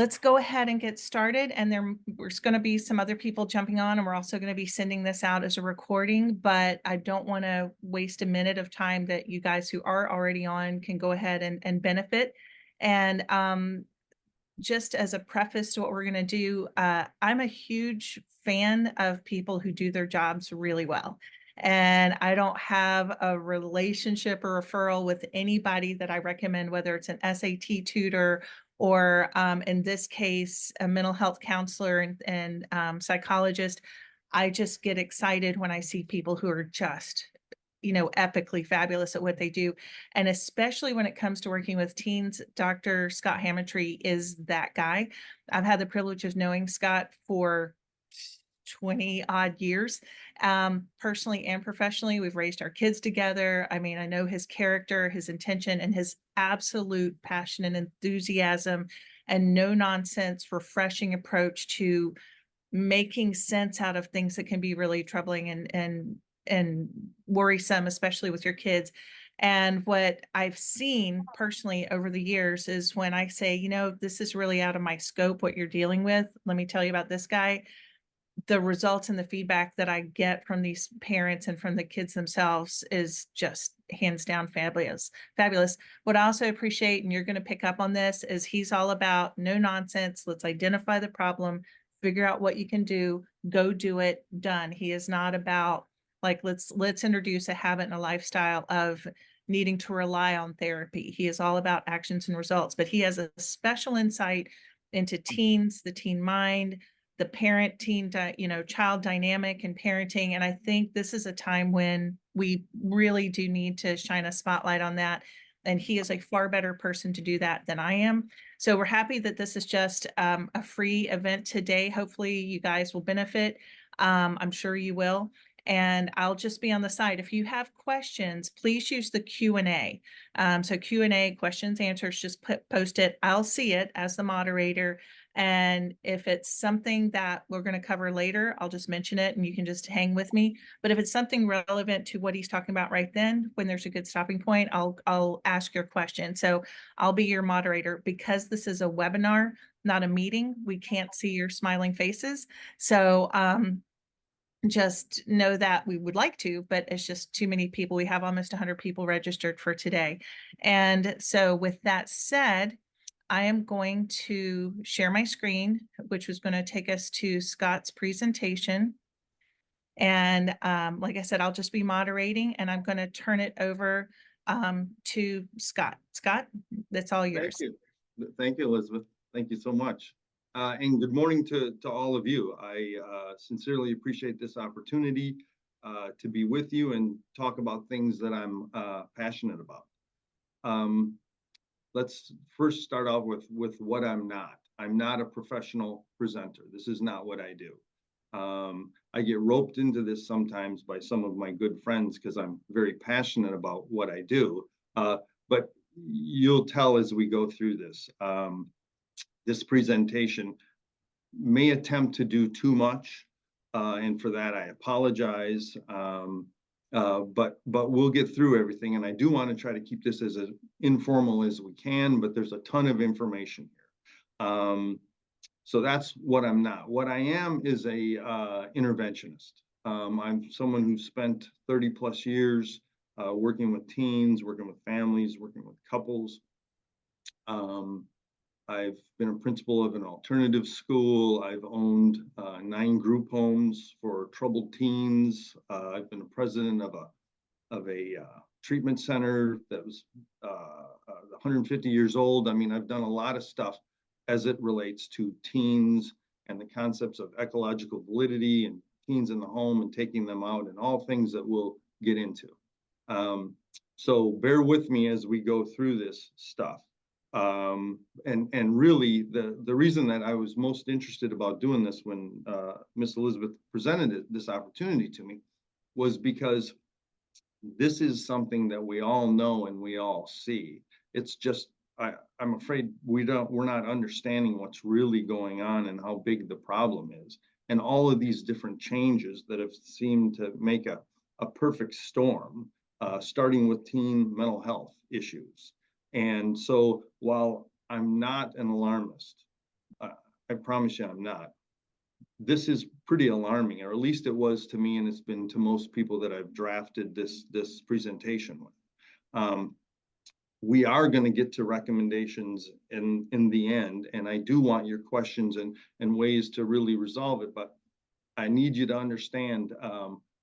let's go ahead and get started. And there's going to be some other people jumping on, and we're also going to be sending this out as a recording. But I don't want to waste a minute of time that you guys who are already on can go ahead and benefit. And just as a preface to what we're going to do, I'm a huge fan of people who do their jobs really well. And I don't have a relationship or referral with anybody that I recommend, whether it's an SAT tutor or in this case, a mental health counselor and psychologist. I just get excited when I see people who are just epically fabulous at what they do. And especially when it comes to working with teens, Dr. Scott Hammontree is that guy. I've had the privilege of knowing Scott for 20 odd years, personally and professionally. We've raised our kids together. I mean, I know his character, his intention, and his absolute passion and enthusiasm and no nonsense, refreshing approach to making sense out of things that can be really troubling and worrisome, especially with your kids. And what I've seen personally over the years is when I say, this is really out of my scope, what you're dealing with. Let me tell you about this guy. The results and the feedback that I get from these parents and from the kids themselves is just hands down fabulous. Fabulous. What I also appreciate, and you're going to pick up on this, is he's all about no nonsense. Let's identify the problem, figure out what you can do, go do it, done. He is not about like let's introduce a habit and a lifestyle of needing to rely on therapy. He is all about actions and results, but he has a special insight into teens, the teen mind, the parent teen child dynamic and parenting. And I think this is a time when we really do need to shine a spotlight on that, and he is a far better person to do that than I am. So we're happy that this is just a free event today. Hopefully you guys will benefit. I'm sure you will. And I'll just be on the side. If you have questions, please use the Q&A. So Q&A, questions, answers, just post it. I'll see it as the moderator. And if it's something that we're going to cover later, I'll just mention it and you can just hang with me. But if it's something relevant to what he's talking about right then, when there's a good stopping point, I'll ask your question. So I'll be your moderator. Because this is a webinar, not a meeting, we can't see your smiling faces. So just know that we would like to, but it's just too many people. We have almost 100 people registered for today. And so with that said, I am going to share my screen, which was going to take us to Scott's presentation. And like I said, I'll just be moderating, and I'm going to turn it over to Scott. Scott, that's all yours. Thank you. Thank you, Elizabeth. Thank you so much. And good morning to all of you. I sincerely appreciate this opportunity to be with you and talk about things that I'm passionate about. Let's first start off with what I'm not. I'm not a professional presenter. This is not what I do. I get roped into this sometimes by some of my good friends because I'm very passionate about what I do. But you'll tell as we go through this. This presentation may attempt to do too much, and for that I apologize. But we'll get through everything, and I do want to try to keep this as informal as we can. But there's a ton of information here, so that's what I'm not. What I am is a interventionist. I'm someone who spent 30 plus years working with teens, working with families, working with couples. I've been a principal of an alternative school. I've owned 9 group homes for troubled teens. I've been a president of a treatment center that was 150 years old. I mean, I've done a lot of stuff as it relates to teens and the concepts of ecological validity and teens in the home and taking them out and all things that we'll get into. So bear with me as we go through this stuff. And really the reason that I was most interested about doing this when Miss Elizabeth presented this opportunity to me was because this is something that we all know and we all see. It's just I'm afraid we're not understanding what's really going on and how big the problem is, and all of these different changes that have seemed to make a perfect storm, starting with teen mental health issues. And so while I'm not an alarmist, I promise you I'm not. This is pretty alarming, or at least it was to me, and it's been to most people that I've drafted this presentation with. We are going to get to recommendations in the end, and I do want your questions and ways to really resolve it, but I need you to understand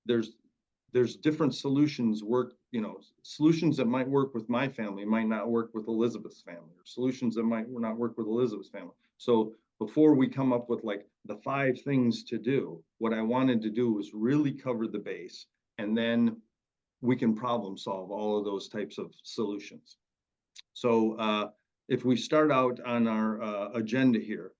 there's different solutions solutions that might work with my family might not work with Elizabeth's family, or solutions that might not work with Elizabeth's family. So before we come up with like the 5 things to do, what I wanted to do was really cover the base, and then we can problem solve all of those types of solutions. So if we start out on our agenda here,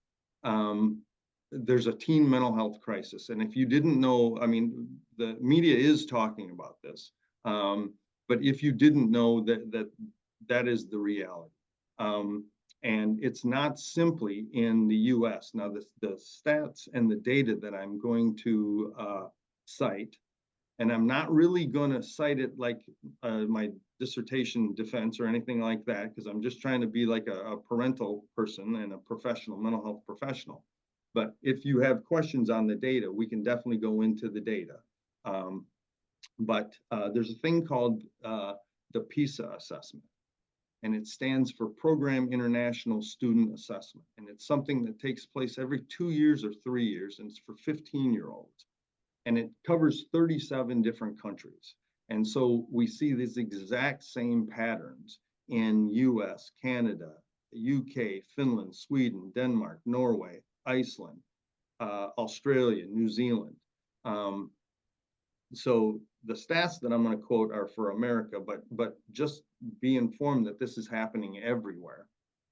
there's a teen mental health crisis. And if you didn't know, I mean, the media is talking about this, but if you didn't know that is the reality. And it's not simply in the US. Now, the stats and the data that I'm going to cite, and I'm not really going to cite it like my dissertation defense or anything like that, because I'm just trying to be like a parental person and a professional, mental health professional. But if you have questions on the data, we can definitely go into the data. But there's a thing called the PISA assessment, and it stands for Program International Student Assessment. And it's something that takes place every 2 years or 3 years, and it's for 15-year-olds. And it covers 37 different countries. And so we see these exact same patterns in US, Canada, UK, Finland, Sweden, Denmark, Norway, Iceland, Australia, New Zealand. So the stats that I'm going to quote are for America, but just be informed that this is happening everywhere.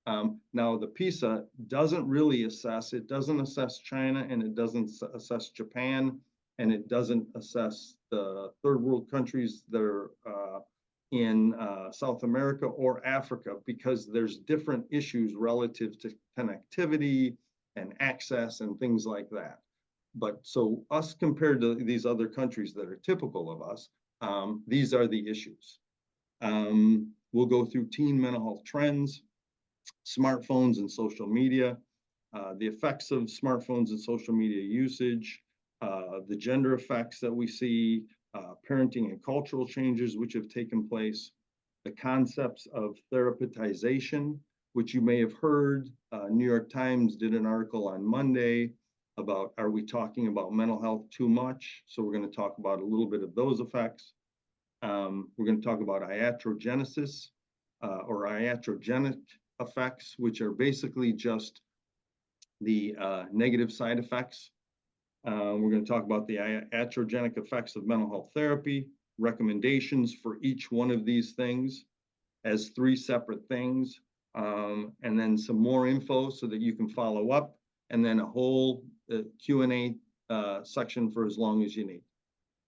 Now, the PISA doesn't really assess, it doesn't assess China, and it doesn't assess Japan, and it doesn't assess the third world countries that are in South America or Africa, because there's different issues relative to connectivity and access and things like that. But so us compared to these other countries that are typical of us, these are the issues. We'll go through teen mental health trends, smartphones and social media, the effects of smartphones and social media usage, the gender effects that we see, parenting and cultural changes which have taken place, the concepts of therapeuticization, which you may have heard. New York Times did an article on Monday about, are we talking about mental health too much? So we're going to talk about a little bit of those effects. We're going to talk about iatrogenesis or iatrogenic effects, which are basically just the negative side effects. We're going to talk about the iatrogenic effects of mental health therapy, recommendations for each one of these things as 3 separate things, and then some more info so that you can follow up, and then a whole Q&A section for as long as you need.